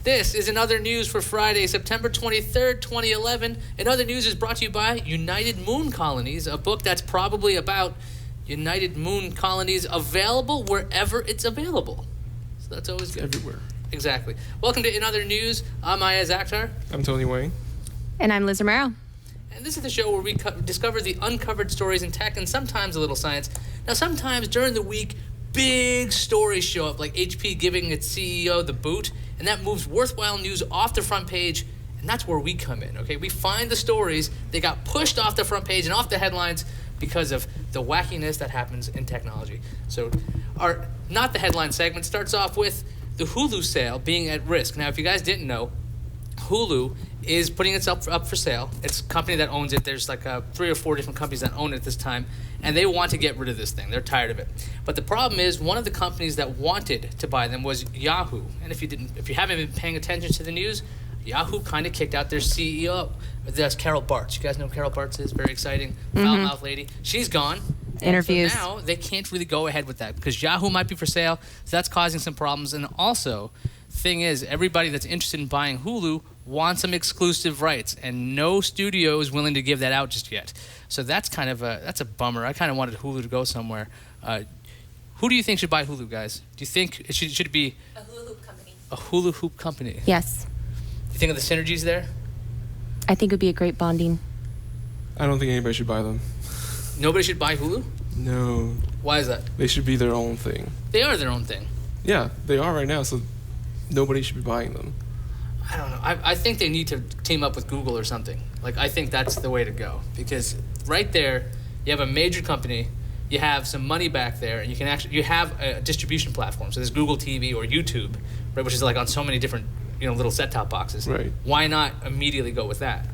This is Another News for Friday, September 23rd, 2011. Another News is brought to you by United Moon Colonies, a book that's probably about United Moon Colonies available wherever it's available. So that's always good. Everywhere. Exactly. Welcome to Another News. I'm Iyaz Akhtar. I'm Tony Wang. And I'm Liz Romero. And this is the show where we discover the uncovered stories in tech and sometimes a little science. Now, sometimes during the week, big stories show up, like HP giving its CEO the boot, and that moves worthwhile news off the front page, and that's where we come in, okay? We find the stories that got pushed off the front page and off the headlines because of the wackiness that happens in technology. So our Not the Headline segment starts off with the Hulu sale being at risk. Now, if you guys didn't know, Hulu is putting itself up for sale. It's a company that owns it. There's like 3 or 4 different companies that own it at this time, and they want to get rid of this thing. They're tired of it. But the problem is, one of the companies that wanted to buy them was Yahoo. And if you haven't been paying attention to the news, Yahoo kind of kicked out their CEO. That's Carol Bartz. You guys know who Carol Bartz is? Very exciting. Foul-mouthed lady. She's gone. Interviews. So now they can't really go ahead with that because Yahoo might be for sale. So that's causing some problems. And also, thing is, everybody that's interested in buying Hulu wants some exclusive rights, and no studio is willing to give that out just yet. So that's kind of that's a bummer. I kind of wanted Hulu to go somewhere. Who do you think should buy Hulu, guys? Do you think it should be a hula hoop company? A hula hoop company? Yes. Do you think of the synergies there? I think it would be a great bonding. I don't think anybody should buy them. Nobody should buy Hulu? No. Why is that? They should be their own thing. They are their own thing. Yeah, they are right now, so nobody should be buying them. I don't know. I think they need to team up with Google or something. Like, I think that's the way to go. Because right there, you have a major company, you have some money back there, and you have a distribution platform. So there's Google TV or YouTube, right, which is like on so many different, little set-top boxes. Right. Why not immediately go with that?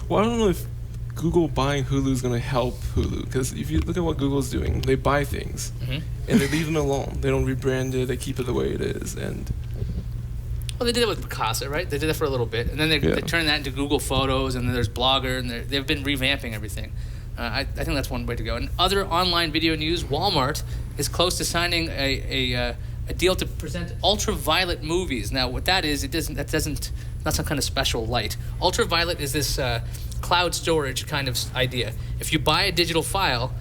Well, I don't know if Google buying Hulu is going to help Hulu, because if you look at what Google's doing, they buy things, and they leave them alone. They don't rebrand it, they keep it the way it is, and... Well, they did it with Picasa, right? They did that for a little bit, and then they turned that into Google Photos, and then there's Blogger, and they've been revamping everything. I think that's one way to go. And other online video news, Walmart is close to signing a deal to present Ultraviolet movies. Now, what that is, not some kind of special light. Ultraviolet is this cloud storage kind of idea. If you buy a digital file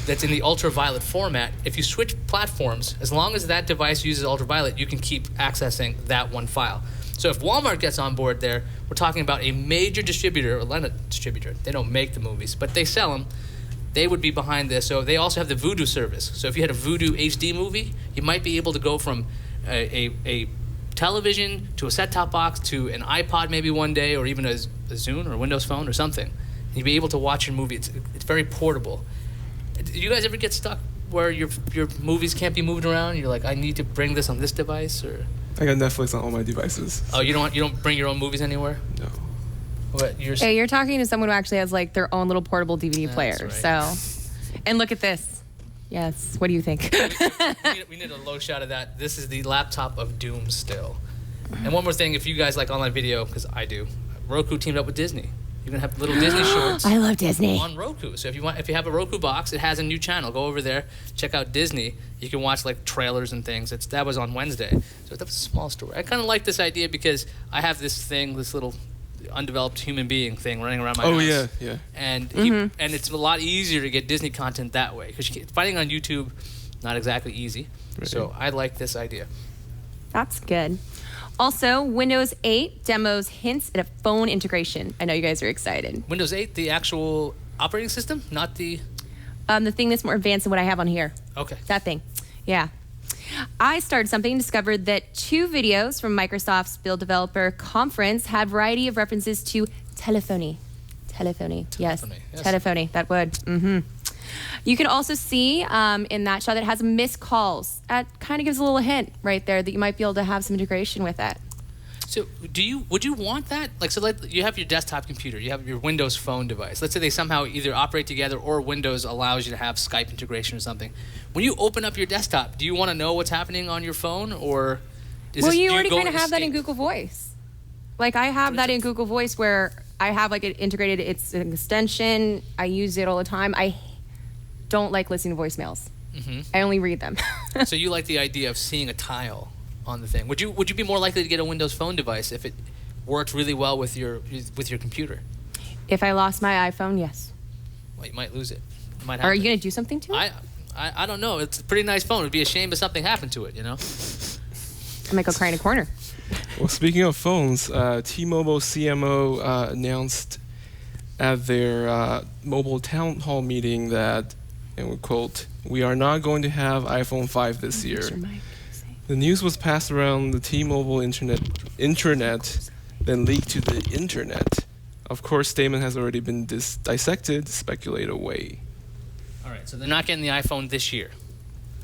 that's in the ultraviolet format, if you switch platforms, as long as that device uses ultraviolet, you can keep accessing that one file. So if Walmart gets on board there, we're talking about a major distributor, or not a distributor, they don't make the movies, but they sell them. They would be behind this. So they also have the Vudu service. So if you had a Vudu HD movie, you might be able to go from a television to a set-top box to an iPod maybe one day, or even a Zune or a Windows Phone or something. And you'd be able to watch your movie. It's very portable. Do you guys ever get stuck where your movies can't be moved around? You're like, I need to bring this on this device, or... I got Netflix on all my devices. Oh, you don't bring your own movies anywhere? No. What, you're talking to someone who actually has like their own little portable DVD player. Right. So, and look at this. Yes. What do you think? we need a low shot of that. This is the laptop of doom still. And one more thing, if you guys like online video, because I do, Roku teamed up with Disney. You can have little Disney shorts. I love Disney. On Roku. So if you have a Roku box, it has a new channel. Go over there, check out Disney. You can watch like trailers and things. That was on Wednesday. So that was a small story. I kind of like this idea because I have this little undeveloped human being thing running around my house. Oh yeah. And and it's a lot easier to get Disney content that way, because finding on YouTube, not exactly easy. Right. So I like this idea. That's good. Also, Windows 8 demos hints at a phone integration. I know you guys are excited. Windows 8, the actual operating system, not the... The thing that's more advanced than what I have on here. Okay. That thing. Yeah. I started something and discovered that 2 videos from Microsoft's Build Developer Conference had a variety of references to telephony. Telephony, yes. Telephony, that would. You can also see in that shot that it has missed calls. That kind of gives a little hint right there that you might be able to have some integration with it. So would you want that? Like, so you have your desktop computer, you have your Windows phone device. Let's say they somehow either operate together or Windows allows you to have Skype integration or something. When you open up your desktop, do you want to know what's happening on your phone, or you already kind of have that in Google Voice. Like, I have that in Google Voice where I have like it integrated. It's an extension. I use it all the time. I don't like listening to voicemails. I only read them. So you like the idea of seeing a tile on the thing. Would you be more likely to get a Windows Phone device if it worked really well with your computer? If I lost my iPhone, yes. Well, you might lose it. Are you going to do something to it? I don't know. It's a pretty nice phone. It'd be a shame if something happened to it, you know? I might go cry in a corner. Well, speaking of phones, T-Mobile CMO announced at their mobile town hall meeting that, and we quote, "We are not going to have iPhone 5 this year." The news was passed around the T-Mobile intranet, then leaked to the internet. Of course, statement has already been dissected, speculate away. All right, so they're not getting the iPhone this year.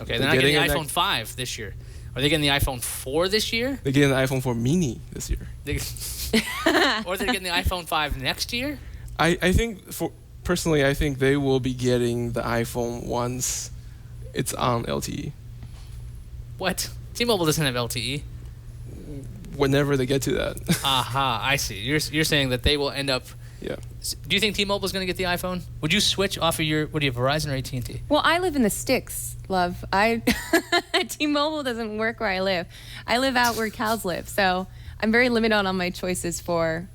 Okay, they're not getting the iPhone 5 this year. Are they getting the iPhone 4 this year? They're getting the iPhone 4 mini this year. Or they're getting the iPhone 5 next year? I think, personally, I think they will be getting the iPhone once it's on LTE. What? T-Mobile doesn't have LTE. Whenever they get to that. Aha, I see. You're saying that they will end up... Yeah. Do you think T-Mobile's going to get the iPhone? Would you switch off of your... What do you have, Verizon or AT&T? Well, I live in the sticks, love. T-Mobile doesn't work where I live. I live out where cows live, so I'm very limited on my choices for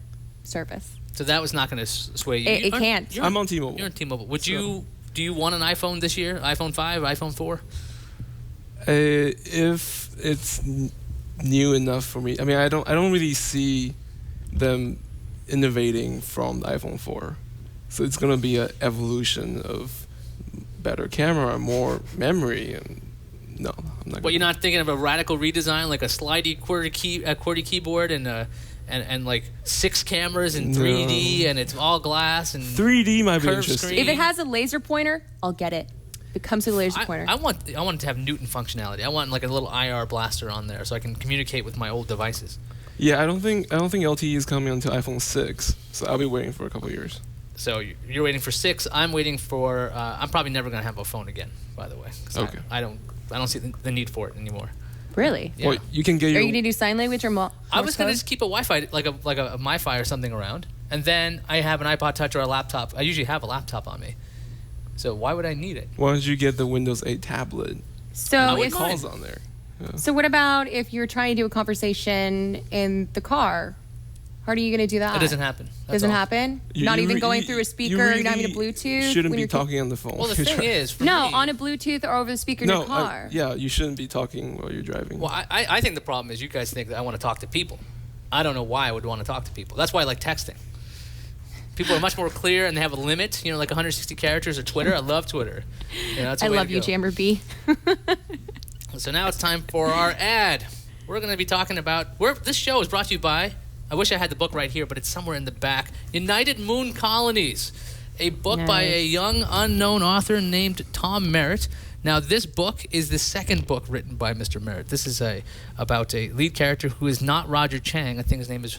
service. So that was not going to sway you? It can't. I'm on T-Mobile. You're on T-Mobile. Do you want an iPhone this year? iPhone 5, iPhone 4? If it's new enough for me. I mean, I don't really see them innovating from the iPhone 4. So it's going to be an evolution of better camera, more memory, and no, I'm not. But you're not thinking of a radical redesign, like a slidey QWERTY keyboard and like 6 cameras in 3D and it's all glass and 3D might be interesting. Screen. If it has a laser pointer, I'll get it. If it comes with a laser pointer. I want it to have Newton functionality. I want like a little IR blaster on there so I can communicate with my old devices. Yeah, I don't think LTE is coming until iPhone 6, so I'll be waiting for a couple years. So you're waiting for 6. I'm waiting for. I'm probably never gonna have a phone again. By the way, okay. I don't see the need for it anymore. Really? Yeah. Well, you can get. Are you gonna do sign language or Morse I was gonna code? just keep a Wi-Fi like a MiFi or something around, and then I have an iPod Touch or a laptop. I usually have a laptop on me, so why would I need it? Why don't you get the Windows 8 tablet? So if calls on there. Yeah. So what about if you're trying to do a conversation in the car? How are you going to do that? It doesn't happen. Doesn't happen? Not even going through a speaker, you're not having a Bluetooth? Shouldn't when be you're talking on the phone. Well, the thing is, for No, me, on a Bluetooth or over the speaker in your car. yeah, you shouldn't be talking while you're driving. Well, I think the problem is you guys think that I want to talk to people. I don't know why I would want to talk to people. That's why I like texting. People are much more clear and they have a limit, like 160 characters or Twitter. I love Twitter. That's I love you, Jammer B. So now it's time for our ad. We're going to be talking about... This show is brought to you by... I wish I had the book right here, but it's somewhere in the back. United Moon Colonies, a book by a young unknown author named Tom Merritt. Now, this book is the second book written by Mr. Merritt. This is about a lead character who is not Roger Chang. I think his name is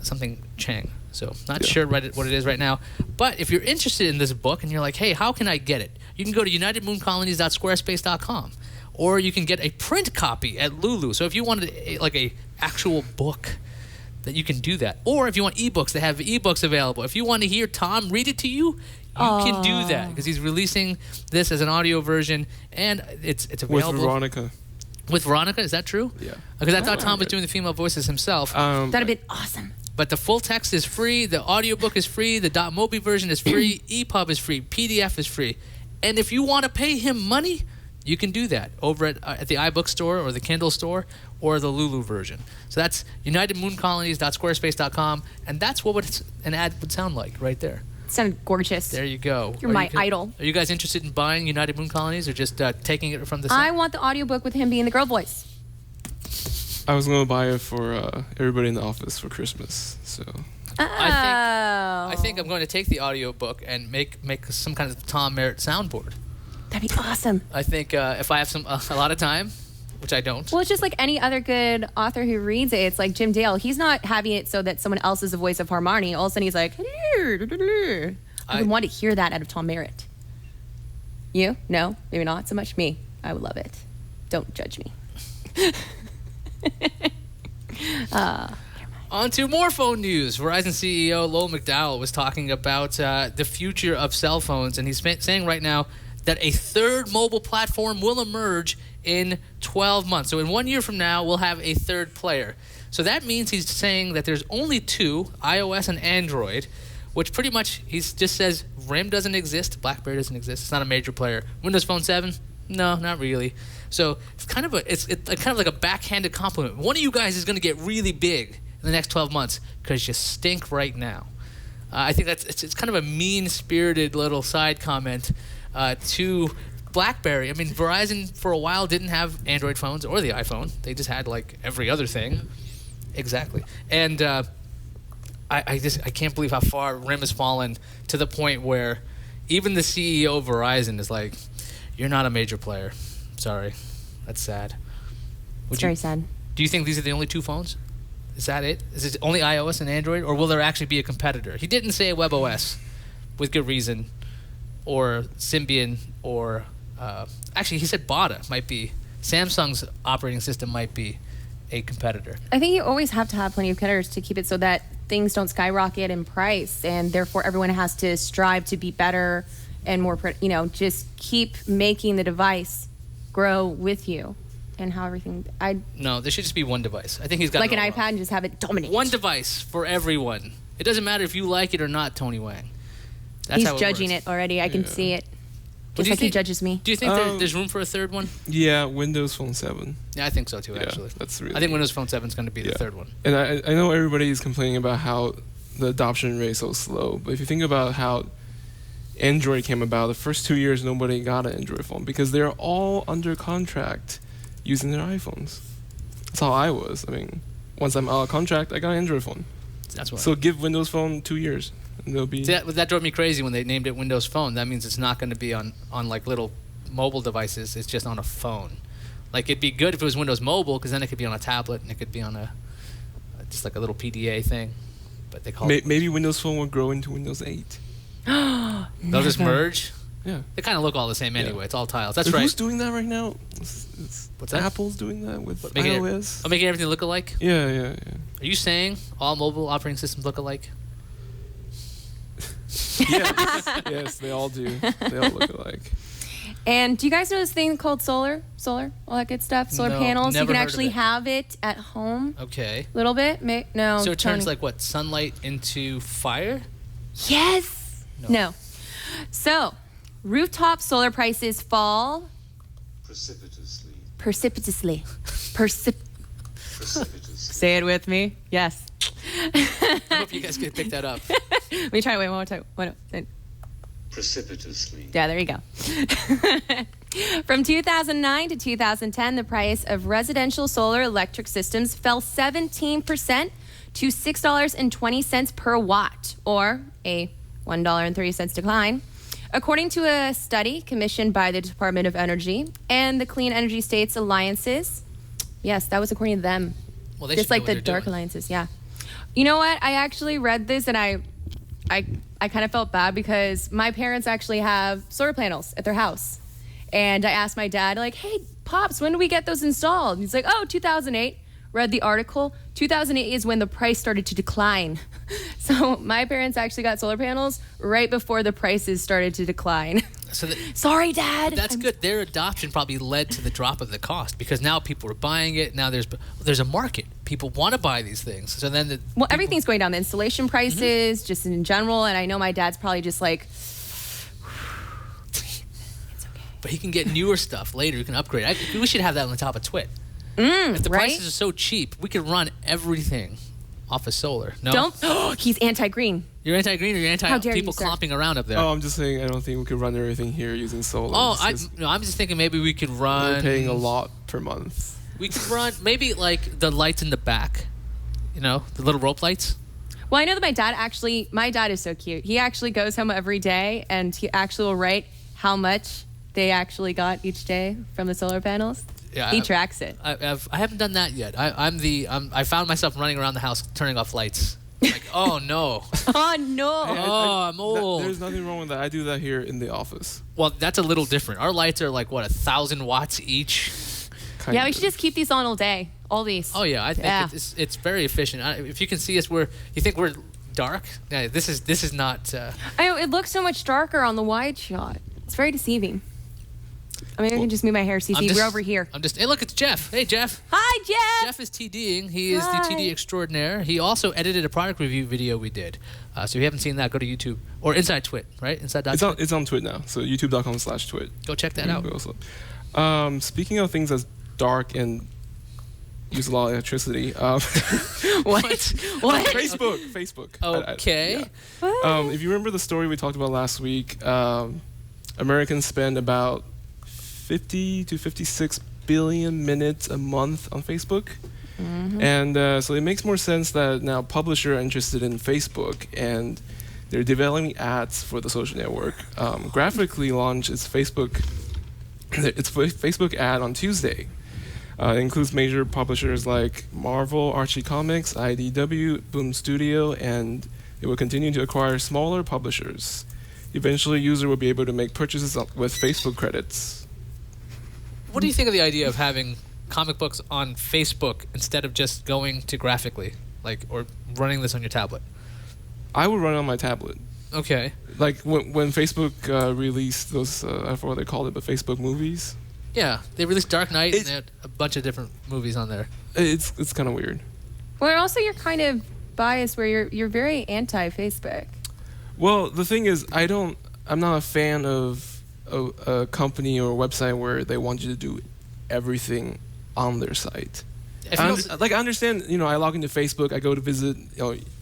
something Chang. So not sure what it is right now. But if you're interested in this book and you're like, hey, how can I get it? You can go to unitedmooncolonies.squarespace.com. Or you can get a print copy at Lulu. So if you wanted a actual book, that you can do that. Or if you want ebooks, they have ebooks available. If you want to hear Tom read it to you, you can do that because he's releasing this as an audio version and it's available. With Veronica. With Veronica, is that true? Yeah. Because I thought Tom was doing the female voices himself. That'd have been awesome. But the full text is free, the audiobook is free, the .mobi version is free, EPUB is free, PDF is free. And if you want to pay him money, you can do that over at the iBook store or the Kindle store or the Lulu version. So that's unitedmooncolonies.squarespace.com, and that's what an ad would sound like right there. It sounded gorgeous. There you go. You're my idol. Are you guys interested in buying United Moon Colonies or just taking it from the site? I want the audiobook with him being the girl voice. I was going to buy it for everybody in the office for Christmas. So I think I'm going to take the audiobook and make some kind of Tom Merritt soundboard. That'd be awesome. I think if I have a lot of time, which I don't. Well, it's just like any other good author who reads it. It's like Jim Dale. He's not having it so that someone else is the voice of Harmony. All of a sudden he's like, I would want to hear that out of Tom Merritt. You? No? Maybe not so much. Me. I would love it. Don't judge me. On to more phone news. Verizon CEO Lowell McDowell was talking about the future of cell phones, and he's saying right now that a third mobile platform will emerge in 12 months. So in 1 year from now, we'll have a third player. So that means he's saying that there's only two, iOS and Android, which pretty much he just says RIM doesn't exist, BlackBerry doesn't exist. It's not a major player. Windows Phone 7? No, not really. So it's kind of like a backhanded compliment. One of you guys is going to get really big in the next 12 months because you stink right now. I think it's kind of a mean-spirited little side comment to BlackBerry. I mean, Verizon for a while didn't have Android phones or the iPhone. They just had like every other thing. Exactly. And I can't believe how far RIM has fallen to the point where even the CEO of Verizon is like, "You're not a major player. Sorry, that's sad." It's very sad. Do you think these are the only two phones? Is that it? Is it only iOS and Android, or will there actually be a competitor? He didn't say WebOS, with good reason, or Symbian, or actually he said Bada might be. Samsung's operating system might be a competitor. I think you always have to have plenty of competitors to keep it so that things don't skyrocket in price, and therefore everyone has to strive to be better and more, just keep making the device grow with you. And how everything, No, there should just be one device. I think he's got like it an all iPad wrong. and just have it dominate. One device for everyone. It doesn't matter if you like it or not, Tony Wang. That's He's how judging works. it already. I can see it. Just like he judges me. Do you think there's room for a third one? Yeah, Windows Phone 7. Yeah, I think so too. Yeah, Actually, that's really. I think Windows Phone 7 is going to be the third one. And I know everybody is complaining about how the adoption rate is so slow, but if you think about how Android came about, the first 2 years nobody got an Android phone because they're all under contract using their iPhones. That's how I was. I mean, once I'm out of contract, I got an Android phone. That's why. So give Windows Phone 2 years, and they'll be. See, that drove me crazy when they named it Windows Phone. That means it's not going to be on like little mobile devices. It's just on a phone. Like it'd be good if it was Windows Mobile, because then it could be on a tablet and it could be on just like a little PDA thing. But they call it. Maybe Windows Phone will grow into Windows 8. They'll just merge. Yeah. They kind of look all the same anyway. It's all tiles. That's But right. Who's doing that right now? What's that? Apple's doing that with Making iOS. making everything look alike? Yeah. Are you saying all mobile operating systems look alike? Yes, they all do. They all look alike. And do you guys know this thing called solar, all that good stuff, solar No, panels? You never can heard of actually it. have it at home. Okay. A little bit? No. So it turns Tony. like what? Sunlight into fire? Yes. No. So, rooftop solar prices fall Precipitously. precipitously. Precipitously. Say it with me. Yes. I hope you guys can pick that up. Let me try it one more time. Precipitously. Yeah, there you go. From 2009 to 2010, the price of residential solar electric systems fell 17% to $6.20 per watt, or a $1.30 decline. According to a study commissioned by the Department of Energy and the Clean Energy States Alliances, yes, that was according to them. Well, they Just should know like what the they're dark doing. alliances, yeah. You know what? I actually read this and I kind of felt bad because my parents actually have solar panels at their house. And I asked my dad, like, hey, Pops, when do we get those installed? And he's like, 2008. Read the article. 2008 is when the price started to decline. So my parents actually got solar panels right before the prices started to decline. So Sorry, Dad. that's good. Their adoption probably led to the drop of the cost because now people are buying it. Now there's a market. People want to buy these things. So then Everything's going down. The installation prices, just in general. And I know my dad's probably just like, But he can get newer stuff later. You can upgrade. We should have that on the top of Twit. If the right? prices are so cheap, we could run everything off of solar. No, He's anti-green. you're anti-green or you're anti How dare people you, sir. clomping around up there. Oh, I'm just saying I don't think we could run everything here using solar. I'm just thinking maybe we could run. We're paying a lot per month. We could run maybe like the lights in the back. You know, the little rope lights. Well, I know that my dad is so cute. He actually goes home every day and he actually will write how much they actually got each day from the solar panels. Yeah, He tracks it. I haven't done that yet. I found myself running around the house turning off lights. Like, oh no. Oh, no. I'm old. There's nothing wrong with that. I do that here in the office. Well, that's a little different. Our lights are like, what, 1,000 watts each? Yeah, we should just keep these on all day. All these. Oh, yeah. I think it's very efficient. If you can see us, you think we're dark? Yeah, this is not... I know, it looks so much darker on the wide shot. It's very deceiving. I mean, I can just move my hair, CC. We're over here. Hey, look, it's Jeff. Hey, Jeff. Hi, Jeff. Jeff is TDing. He is the TD extraordinaire. He also edited a product review video we did. So if you haven't seen that, go to YouTube or Inside Twit, right? Inside.twit. It's on Twit now. So youtube.com/twit. Go check that out. Also. Speaking of things that's dark and use a lot of electricity. What? Facebook. Okay. If you remember the story we talked about last week, Americans spend about 50 to 56 billion minutes a month on Facebook. Mm-hmm. And so it makes more sense that now publishers are interested in Facebook and they're developing ads for the social network. Graphically launched its Facebook ad on Tuesday. It includes major publishers like Marvel, Archie Comics, IDW, Boom Studio, and it will continue to acquire smaller publishers. Eventually, user will be able to make purchases with Facebook credits. What do you think of the idea of having comic books on Facebook instead of just going to Graphically, or running this on your tablet? I would run it on my tablet. Okay. Like when Facebook released those, I forgot what they called it, but Facebook movies. Yeah, they released Dark Knight and they had a bunch of different movies on there. It's kind of weird. Well, also you're kind of biased where you're very anti-Facebook. Well, the thing is, I'm not a fan of a company or a website where they want you to do everything on their site. I understand, I log into Facebook, I go to visit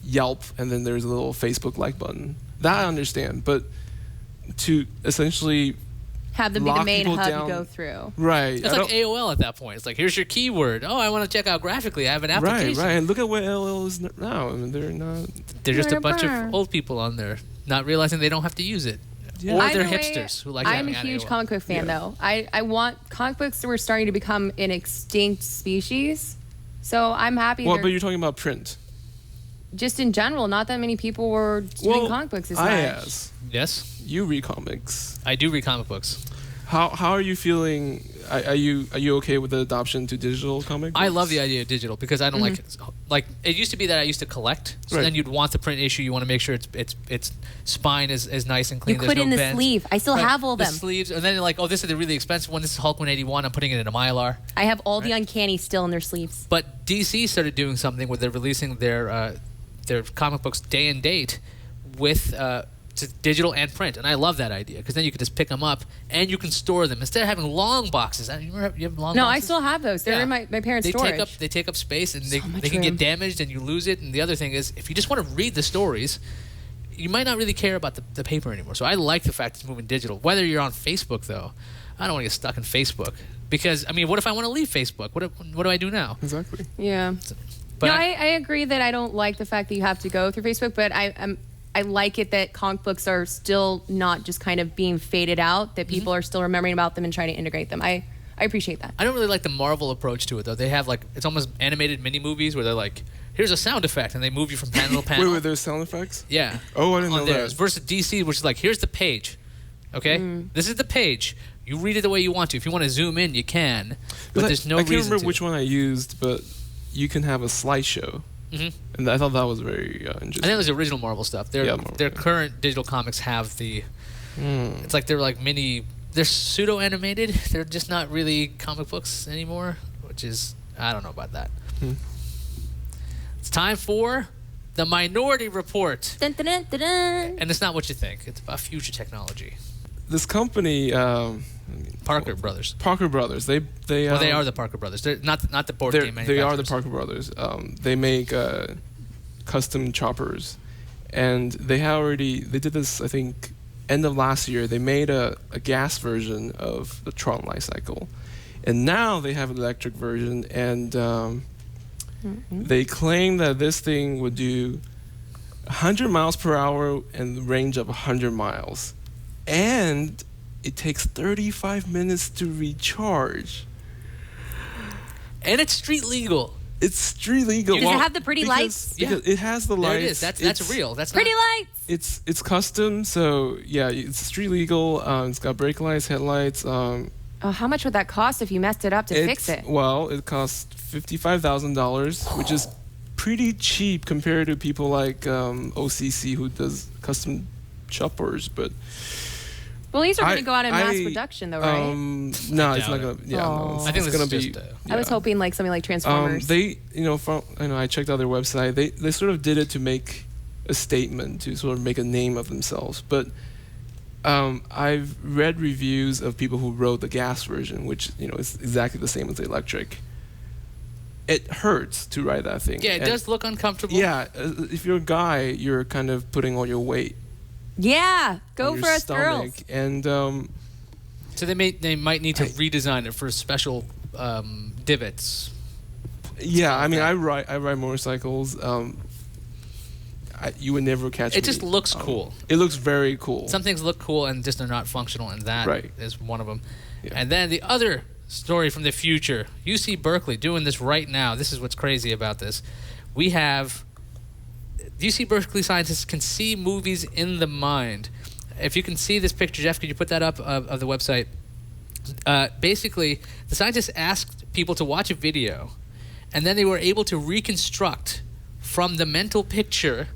Yelp, and then there's a little Facebook like button. That I understand, but to essentially have them be the main hub down, you go through. Right. It's like AOL at that point. It's like, here's your keyword. Oh, I want to check out Graphically. I have an application. Right. And look at what AOL is now. I mean, they're not... They're just a bunch of old people on there, not realizing they don't have to use it. Yeah. Or they're hipsters who like I'm a huge AOL. comic book fan, though. I want comic books that were starting to become an extinct species. So I'm happy. Well, but you're talking about print. Just in general, not that many people were doing comic books as much. Yes. You read comics. I do read comic books. How are you feeling? Are you okay with the adoption to digital comic books? I love the idea of digital because I don't like it used to be that I used to collect. So then you'd want the print issue. You want to make sure its spine is nice and clean. You put in the sleeve. I still have all them. The sleeves, and then like, oh, this is the really expensive one. This is Hulk 181. I'm putting it in a Mylar. I have all the Uncanny still in their sleeves. But DC started doing something where they're releasing their comic books day and date with digital and print, and I love that idea because then you can just pick them up and you can store them instead of having long boxes. You have long boxes? I still have those. They're in my parents' storage. They take up space and they can get damaged and you lose it. And the other thing is, if you just want to read the stories, you might not really care about the paper anymore. So I like the fact it's moving digital. Whether you're on Facebook, though, I don't want to get stuck in Facebook because, I mean, what if I want to leave Facebook? What do I do now? Exactly. Yeah. But I agree that I don't like the fact that you have to go through Facebook, but I like it that comic books are still not just kind of being faded out, that people are still remembering about them and trying to integrate them. I appreciate that. I don't really like the Marvel approach to it, though. They have, it's almost animated mini-movies where they're like, here's a sound effect, and they move you from panel to panel. Wait, there's sound effects? Yeah. Oh, I didn't know that. Versus DC, which is like, here's the page, okay? This is the page. You read it the way you want to. If you want to zoom in, you can, but there's no reason to. I can't remember which one I used, but you can have a slideshow. And I thought that was very interesting. I think it was the original Marvel stuff. Their current digital comics have the... It's like they're like mini... They're pseudo-animated. They're just not really comic books anymore, which is... I don't know about that. It's time for the Minority Report. Dun, dun, dun, dun, dun. And it's not what you think. It's about future technology. This company... Parker Brothers. Parker Brothers. They are the Parker Brothers. They're not the board game manufacturers. They are the Parker Brothers. They make custom choppers, and they did this. I think end of last year. They made a gas version of the Tron life cycle, and now they have an electric version. And they claim that this thing would do 100 miles per hour and the range of 100 miles, and it takes 35 minutes to recharge. And it's street legal. It's street legal. Does it have the pretty lights? Because it has the lights. There it is. That's real. That's pretty lights. It's custom, so yeah, it's street legal. It's got brake lights, headlights. How much would that cost if you messed it up to fix it? Well, it costs $55,000, which is pretty cheap compared to people like OCC who does custom choppers, but... Well, these are going to go out in mass production, though, right? No, it's not going to. Yeah, Oh. no, I think it's going to this be. is just, I was hoping like something like Transformers. I checked out their website. They sort of did it to make a statement, to sort of make a name of themselves. But I've read reviews of people who rode the gas version, which is exactly the same as the electric. It hurts to ride that thing. Yeah, it does look uncomfortable. Yeah, if you're a guy, you're kind of putting all your weight. Yeah, go on for your us, girls. stomach. And So they might need to redesign it for special divots. yeah, I mean, I ride motorcycles. You would never catch me. It just looks cool. It looks very cool. Some things look cool and just are not functional, and that is one of them. Yeah. And then the other story from the future, UC Berkeley doing this right now. This is what's crazy about this. We have UC Berkeley scientists can see movies in the mind. If you can see this picture, Jeff, could you put that up of the website? Basically, the scientists asked people to watch a video, and then they were able to reconstruct from the mental picture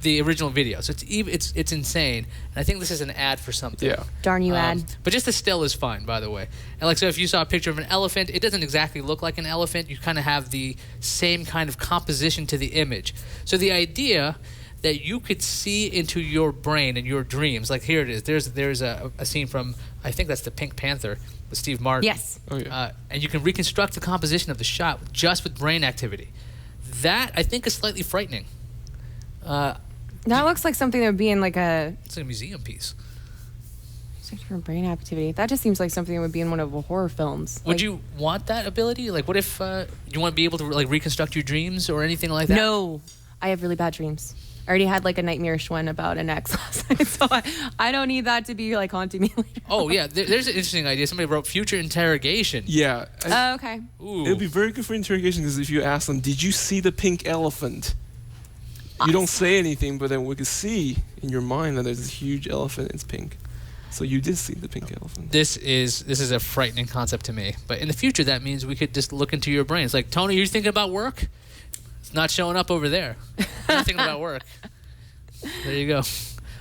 the original video. So it's insane. And I think this is an ad for something. Yeah. Darn you, ad. But just the still is fine, by the way. And so if you saw a picture of an elephant, it doesn't exactly look like an elephant. You kind of have the same kind of composition to the image. So the idea that you could see into your brain and your dreams, like here it is. There's a scene from, I think that's the Pink Panther with Steve Martin. Yes. Oh, yeah. And you can reconstruct the composition of the shot just with brain activity. That, I think, is slightly frightening. That looks like something that would be in like It's a museum piece. for brain activity. That just seems like something that would be in one of the horror films. Would you want that ability? Like, what if you want to be able to like reconstruct your dreams or anything like that? No, I have really bad dreams. I already had like a nightmarish one about an ex last night, so I don't need that to be like haunting me later. Oh yeah, there's an interesting idea. Somebody wrote future interrogation. Yeah. Oh, okay. Ooh. It would be very good for interrogation because if you ask them, "Did you see the pink elephant?" You don't say anything, but then we could see in your mind that there's this huge elephant. It's pink, so you did see the pink elephant. This is a frightening concept to me. But in the future, that means we could just look into your brain. It's like, Tony, you're thinking about work? It's not showing up over there. You're thinking about work. There you go.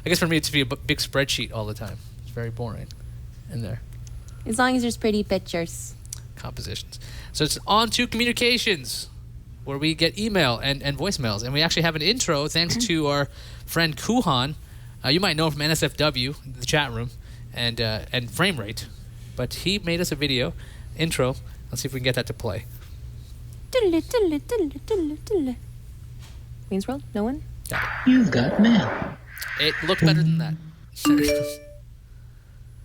I guess for me, it's to be a big spreadsheet all the time. It's very boring in there. As long as there's pretty pictures. Compositions. So it's on to communications, where we get email and voicemails. And we actually have an intro thanks to our friend Kuhan. You might know him from NSFW, the chat room, and Frame Rate. But he made us a video intro. Let's see if we can get that to play. Queen's World? No one? You've got mail. It looked better than that.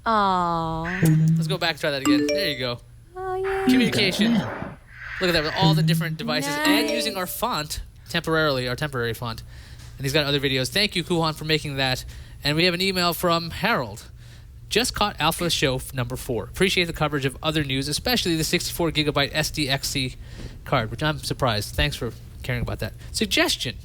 Aww. Let's go back and try that again. There you go. Oh, yeah. Communication. Look at that, with all the different devices and using our font temporarily, our temporary font. And he's got other videos. Thank you, Kuhan, for making that. And we have an email from Harold. Just caught Alpha Show number 4. Appreciate the coverage of other news, especially the 64 gigabyte SDXC card, which I'm surprised. Thanks for caring about that. Suggestion.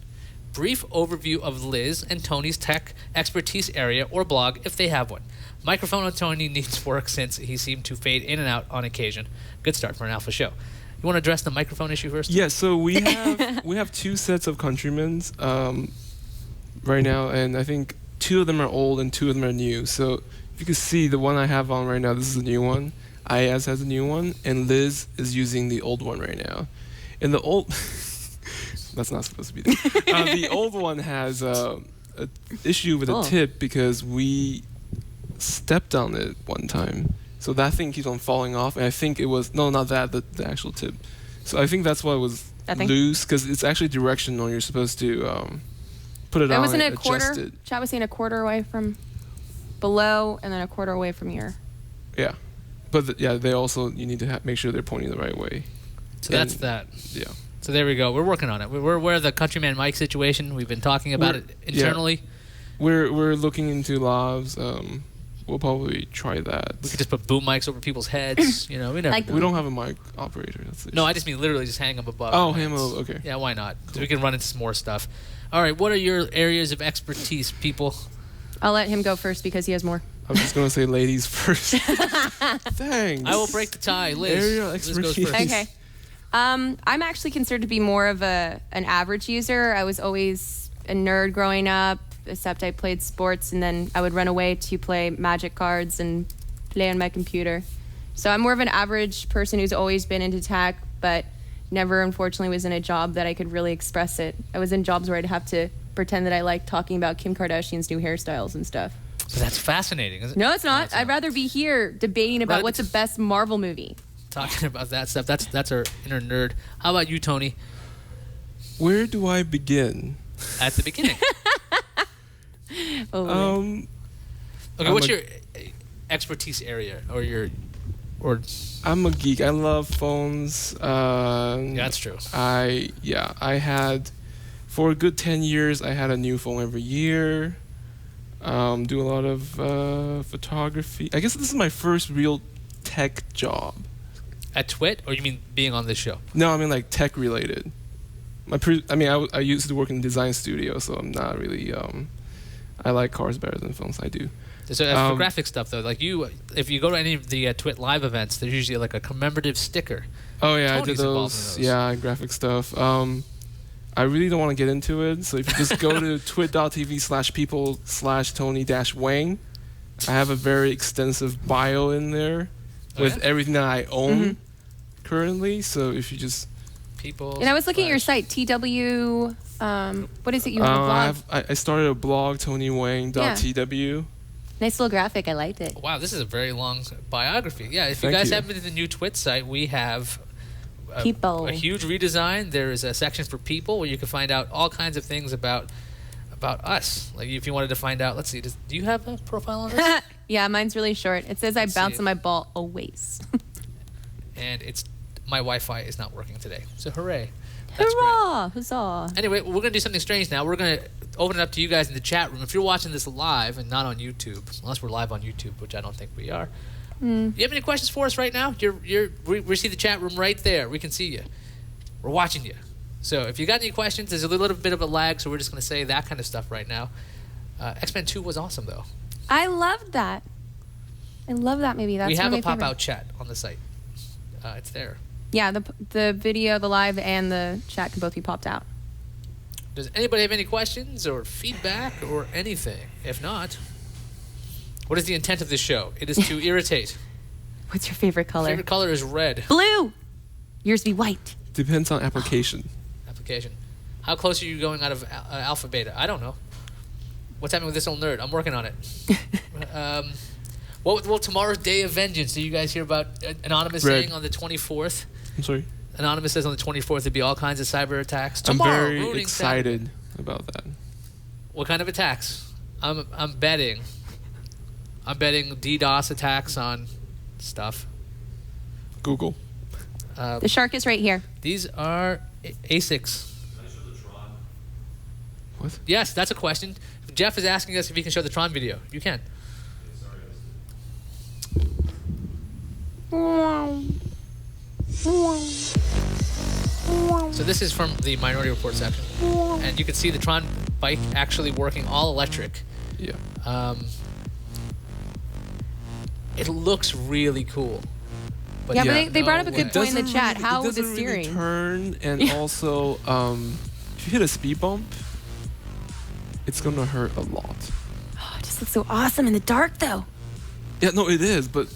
Brief overview of Liz and Tony's tech expertise area or blog if they have one. Microphone on Tony needs work since he seemed to fade in and out on occasion. Good start for an Alpha Show. You want to address the microphone issue first? Yeah, so we have 2 sets of countrymen right now, and I think 2 of them are old and 2 of them are new. So if you can see the one I have on right now, this is the new one. Iyaz has a new one, and Liz is using the old one right now. And the old... That's not supposed to be there. The old one has an issue with a tip because we stepped on it one time. So that thing keeps on falling off, and I think it was... No, not that, the actual tip. So I think that's why it was loose, because it's actually directional. You're supposed to put it on and adjust it. Chad was saying a quarter away from below and then a quarter away from here. Yeah. But they also... You need to make sure they're pointing the right way. So that's that. Yeah. So there we go. We're working on it. We're aware of the Countryman mic situation. We've been talking about it internally. Yeah. We're looking into lavs. We'll probably try that. We could just put boom mics over people's heads. We never. We don't have a mic operator. That's no, I just mean literally just hang them above. Oh, hang them. Okay. Yeah, why not? Cool. So we can run into some more stuff. All right, what are your areas of expertise, people? I'll let him go first because he has more. I'm just gonna say ladies first. Thanks. I will break the tie. Liz. Area expertise. Liz goes first. Okay. I'm actually considered to be more of an average user. I was always a nerd growing up. except I played sports, and then I would run away to play Magic cards and play on my computer. So I'm more of an average person who's always been into tech, but never, unfortunately, was in a job that I could really express it. I was in jobs where I'd have to pretend that I liked talking about Kim Kardashian's new hairstyles and stuff. So that's fascinating, isn't it? No, it's not. I'd rather be here debating about what's the best Marvel movie. Talking about that stuff. That's our inner nerd. How about you, Tony? Where do I begin? At the beginning. Okay, what's your expertise area or? I'm a geek. I love phones. Yeah, that's true. I had for a good 10 years. I had a new phone every year. Do a lot of photography. I guess this is my first real tech job. At Twit, or you mean being on this show? No, I mean like tech related. I used to work in a design studio, so I'm not really. I like cars better than phones. I do. So for graphic stuff though, like if you go to any of the Twit live events, there's usually like a commemorative sticker. Oh yeah, Tony's I did involved those. in those. Yeah, graphic stuff. I really don't want to get into it, so if you just go to twit.tv/people/Tony-Wang, I have a very extensive bio in there with everything that I own currently. So if you just people. And I was looking at your site, TW. What is it? You have a blog. I started a blog, TonyWang.tw. Nice little graphic. I liked it. Wow, this is a very long biography. Yeah, if you Thank guys you. haven't been to the new Twit site, we have People. a huge redesign. There is a section for people where you can find out all kinds of things about us. Like if you wanted to find out, let's see, do you have a profile on this? Yeah, mine's really short. It says I bounce on my ball always. And my Wi-Fi is not working today. So hooray. That's Hurrah! Huzzah! Anyway, we're going to do something strange now. We're going to open it up to you guys in the chat room. If you're watching this live and not on YouTube, unless we're live on YouTube, which I don't think we are. You have any questions for us right now? We see the chat room right there. We can see you. We're watching you. So if you got any questions, there's a little bit of a lag, so we're just going to say that kind of stuff right now. X-Men 2 was awesome, though. I loved that. I love that movie. That's we have one a of my pop-out favorites. chat on the site. It's there. Yeah, the video, the live, and the chat can both be popped out. Does anybody have any questions or feedback or anything? If not, what is the intent of this show? It is to irritate. What's your favorite color? Favorite color is red. Blue! Yours be white. Depends on application. Application. How close are you going out of alpha beta? I don't know. What's happening with this old nerd? I'm working on it. What will tomorrow's Day of Vengeance? Do you guys hear about Anonymous Red. saying on the 24th? I'm sorry. Anonymous says on the 24th there'd be all kinds of cyber attacks. I'm Tomorrow, very ruining excited about that. What kind of attacks? I'm betting DDoS attacks on stuff. Google. The shark is right here. These are ASICs. What? Yes, that's a question. Jeff is asking us if he can show the Tron video. You can. So this is from the Minority Report section. And you can see the Tron bike actually working all electric. Yeah. It looks really cool. But Yeah, but they brought up a no good way. point in the chat. How it with the doesn't really steering? turn, and also, if you hit a speed bump, it's gonna hurt a lot. Oh, it just looks so awesome in the dark, though. Yeah, no, it is, but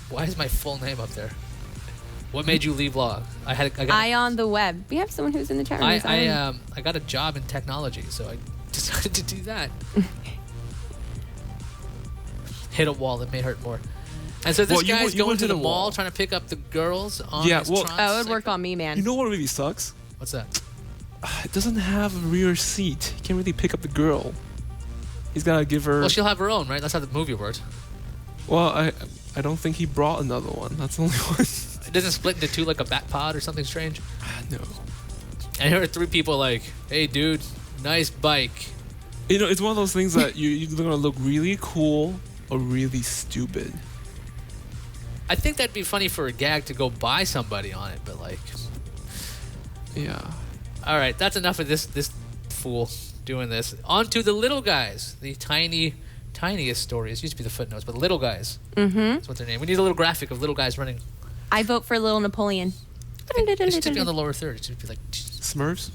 Why is my full name up there? What made you leave law? I got Eye on the web. We have someone who's in the chat room. I got a job in technology, so I decided to do that. Hit a wall that may hurt more. And so this guy's going to the mall trying to pick up the girls on his Tron Oh, it would cycle. work on me, man. you know what really sucks? What's that? It doesn't have a rear seat. He can't really pick up the girl. He's gotta give her. Well, she'll have her own, right? That's how the movie works. Well, I don't think he brought another one. That's the only one. It doesn't split into two like a back pod or something strange. No. And here are three people like, "Hey, dude, nice bike." You know, it's one of those things that you're gonna look really cool or really stupid. I think that'd be funny for a gag to go buy somebody on it, but like, Yeah. all right, that's enough of this fool doing this. On to the little guys, the tiniest stories. Used to be the footnotes, but little guys. Mm-hmm. That's what their name. We need a little graphic of little guys running. I vote for Little Napoleon. It should be on the lower third. It should be like Smurfs?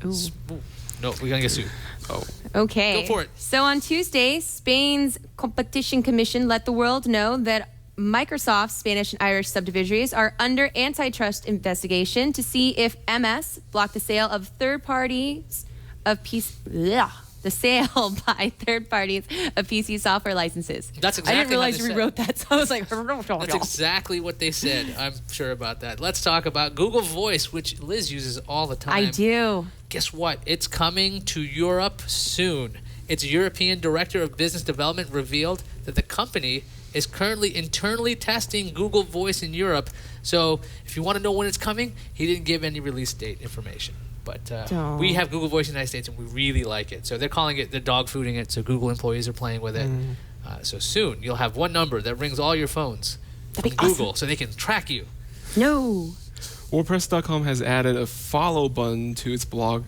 Ooh. Ooh. No, we're gonna get sued. Oh. Okay. Go for it. So on Tuesday, Spain's Competition Commission let the world know that Microsoft's Spanish and Irish subsidiaries are under antitrust investigation to see if MS blocked the sale of third parties of the sale by third parties of PC software licenses. That's exactly I didn't realize how you they rewrote that, so I was like, That's exactly what they said. I'm sure about that. Let's talk about Google Voice, which Liz uses all the time. I do. Guess what? It's coming to Europe soon. Its European Director of Business Development revealed that the company is currently internally testing Google Voice in Europe. So if you want to know when it's coming, he didn't give any release date information. But we have Google Voice in the United States, and we really like it. So they're calling it, they're dog fooding it, so Google employees are playing with it. So soon, you'll have one number that rings all your phones from Google, so they can track you. No. WordPress.com has added a follow button to its blog,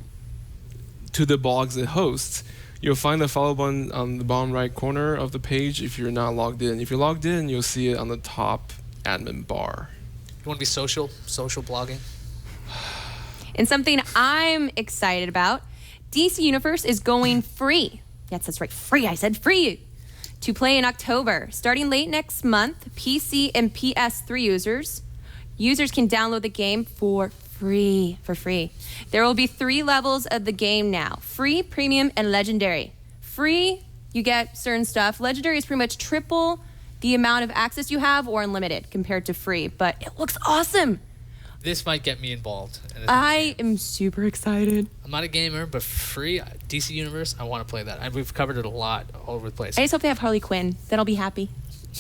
to the blogs it hosts. You'll find the follow button on the bottom right corner of the page if you're not logged in. If you're logged in, you'll see it on the top admin bar. You want to be social blogging? And something I'm excited about, DC Universe is going free. Yes, that's right, free. I said free. To play in October. Starting late next month, PC and PS3 users can download the game for free. There will be 3 levels of the game now. Free, premium, and legendary. Free, you get certain stuff. Legendary is pretty much triple the amount of access you have, or unlimited compared to free. But it looks awesome. This might get me involved. I am super excited. I'm not a gamer, but free DC Universe, I want to play that. We've covered it a lot all over the place. I just hope they have Harley Quinn. Then I'll be happy.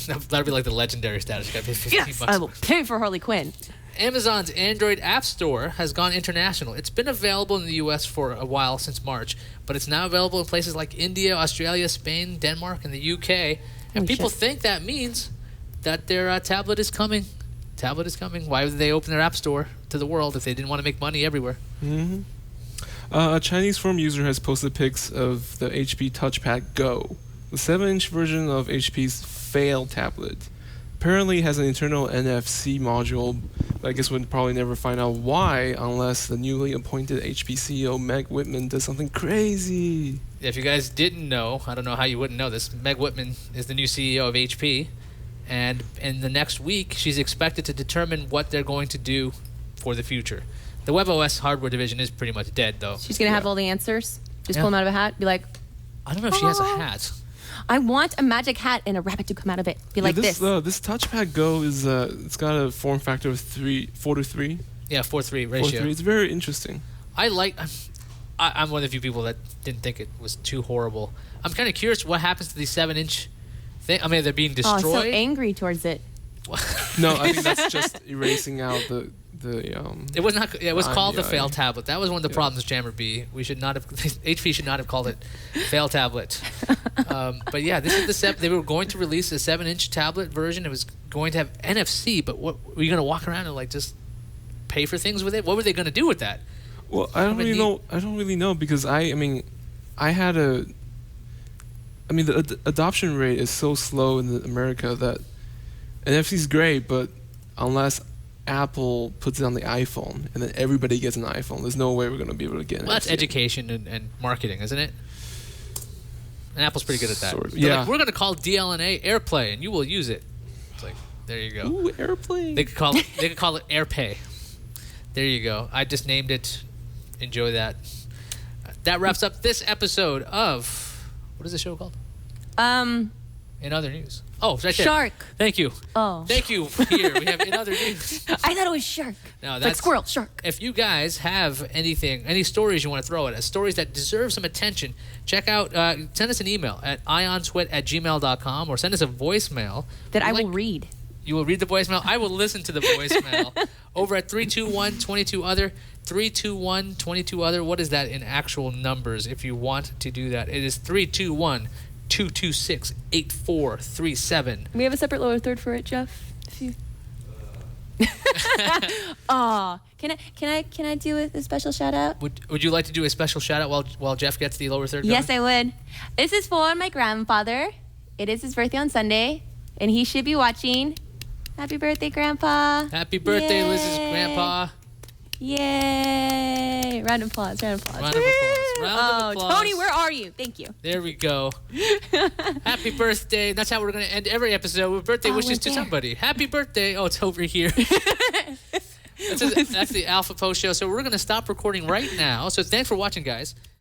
That'll be like the legendary status. You gotta pay 15 Yes, bucks. I will pay for Harley Quinn. Amazon's Android App Store has gone international. It's been available in the US for a while, since March, but it's now available in places like India, Australia, Spain, Denmark, and the UK. And people think that means that their tablet is coming. Tablet is coming. Why would they open their App Store to the world if they didn't want to make money everywhere? A Chinese forum user has posted pics of the HP TouchPad Go, the 7-inch version of HP's failed tablet. Apparently has an internal NFC module, but I guess we'll probably never find out why unless the newly appointed HP CEO Meg Whitman does something crazy. If you guys didn't know, I don't know how you wouldn't know this, Meg Whitman is the new CEO of HP. And in the next week, she's expected to determine what they're going to do for the future. The WebOS hardware division is pretty much dead, though. She's going to have all the answers. Just pull them out of a hat. Be like, I don't know if she has a hat. I want a magic hat and a rabbit to come out of it. Be like this. This TouchPad Go is it's got a form factor of 4:3. Yeah, 4:3 ratio. 4:3. It's very interesting. I'm one of the few people that didn't think it was too horrible. I'm kind of curious what happens to these 7-inch thing. I mean, they're being destroyed. Oh, I'm so angry towards it. No, I think that's just erasing out the It was not. It was called the fail tablet. That was one of the problems with Jammer B. We should not have. HP should not have called it fail tablet. But yeah, this is the they were going to release a 7-inch tablet version. It was going to have NFC. But what were you going to walk around and like just pay for things with it? What were they going to do with that? Well, I don't really know. I don't really know because I mean, the adoption rate is so slow in America that NFC is great, but unless Apple puts it on the iPhone and then everybody gets an iPhone, there's no way we're going to be able to get it. Well, that's education and marketing, isn't it? And Apple's pretty good at that. Sort of, yeah. Like, we're going to call DLNA AirPlay, and you will use it. It's like, there you go. Ooh, AirPlay. They could call it AirPay. There you go. I just named it. Enjoy that. That wraps up this episode of, what is the show called? In other news. Oh, right there. Shark. Thank you. Oh. Thank you. Here we have in other news. I thought it was shark. No, that's like squirrel, shark. If you guys have any stories you want to throw at us, stories that deserve some attention, check out, send us an email at ionsweat@gmail.com or send us a voicemail. That I will read. You will read the voicemail. I will listen to the voicemail over at 321-22-OTHER. 321-22-OTHER. What is that in actual numbers if you want to do that? It is 321-226-8437. We have a separate lower third for it, Jeff. If you. Aw, can I do a special shout out? Would you like to do a special shout out while Jeff gets the lower third going? Yes, I would. This is for my grandfather. It is his birthday on Sunday, and he should be watching. Happy birthday, Grandpa! Happy birthday, Yay. Liz's grandpa! Yay! Round of applause! Round of applause! Round of applause! Round of applause. Tony, where are you? Thank you. There we go. Happy birthday. That's how we're going to end every episode with birthday wishes to somebody. Happy birthday. Oh, it's over here. That's the Alpha Post show. So we're going to stop recording right now. So thanks for watching, guys.